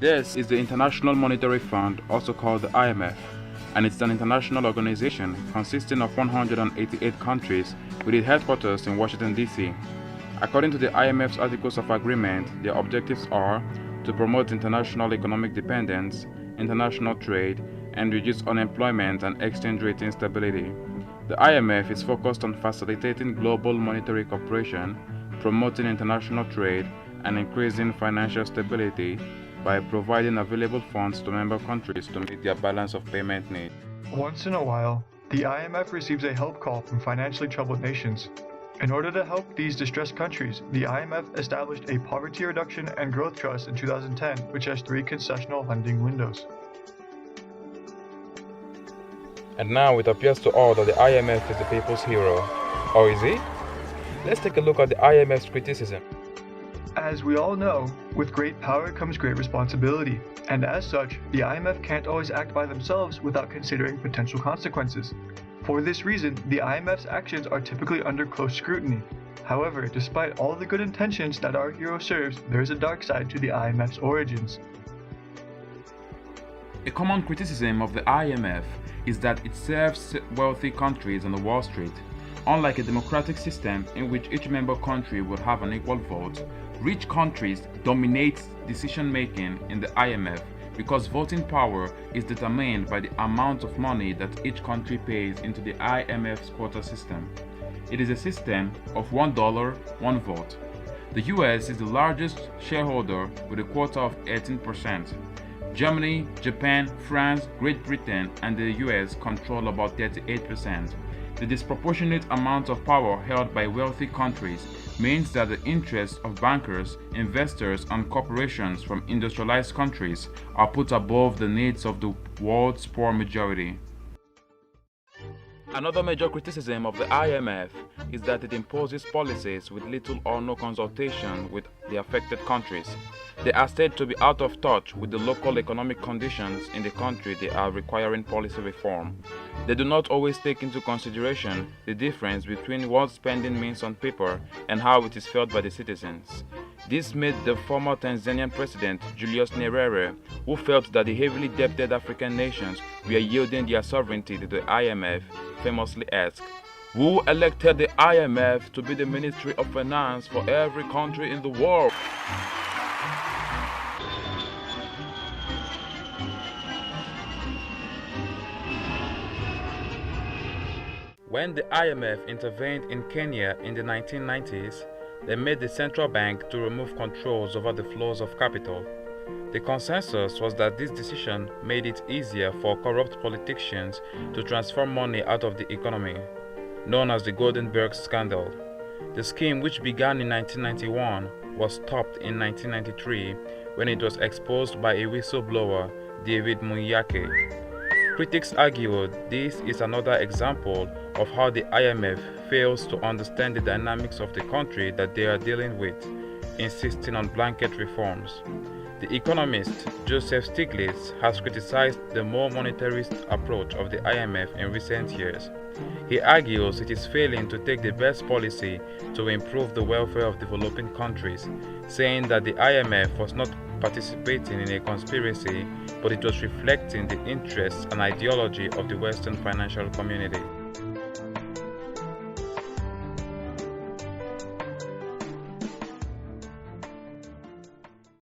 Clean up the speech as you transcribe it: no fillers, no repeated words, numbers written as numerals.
This is the International Monetary Fund, also called the IMF, and it's an international organization consisting of 188 countries with its headquarters in Washington, D.C. According to the IMF's Articles of Agreement, their objectives are to promote international economic dependence, international trade, and reduce unemployment and exchange rate instability. The IMF is focused on facilitating global monetary cooperation, promoting international trade, and increasing financial stability by providing available funds to member countries to meet their balance of payment needs. Once in a while, the IMF receives a help call from financially troubled nations. In order to help these distressed countries, the IMF established a Poverty Reduction and Growth Trust in 2010, which has 3 concessional lending windows. And now it appears to all that the IMF is the people's hero. Or is he? Let's take a look at the IMF's criticism. As we all know, with great power comes great responsibility, and as such, the IMF can't always act by themselves without considering potential consequences. For this reason, the IMF's actions are typically under close scrutiny. However, despite all the good intentions that our hero serves, there is a dark side to the IMF's origins. A common criticism of the IMF is that it serves wealthy countries on the Wall Street. Unlike a democratic system in which each member country would have an equal vote, rich countries dominate decision-making in the IMF because voting power is determined by the amount of money that each country pays into the IMF's quota system. It is a system of $1, 1 vote. The US is the largest shareholder with a quota of 18%. Germany, Japan, France, Great Britain, and the US control about 38%. The disproportionate amount of power held by wealthy countries means that the interests of bankers, investors, and corporations from industrialized countries are put above the needs of the world's poor majority. Another major criticism of the IMF is that it imposes policies with little or no consultation with the affected countries. They are said to be out of touch with the local economic conditions in the country they are requiring policy reform. They do not always take into consideration the difference between what spending means on paper and how it is felt by the citizens. This made the former Tanzanian president, Julius Nyerere, who felt that the heavily indebted African nations were yielding their sovereignty to the IMF, famously ask, "Who elected the IMF to be the Ministry of Finance for every country in the world?" When the IMF intervened in Kenya in the 1990s, they made the central bank to remove controls over the flows of capital. The consensus was that this decision made it easier for corrupt politicians to transfer money out of the economy, known as the Goldenberg Scandal. The scheme, which began in 1991, was stopped in 1993 when it was exposed by a whistleblower, David Munyake. Critics argued this is another example of how the IMF fails to understand the dynamics of the country that they are dealing with, insisting on blanket reforms. The economist Joseph Stiglitz has criticized the more monetarist approach of the IMF in recent years. He argues it is failing to take the best policy to improve the welfare of developing countries, saying that the IMF was not participating in a conspiracy, but it was reflecting the interests and ideology of the Western financial community.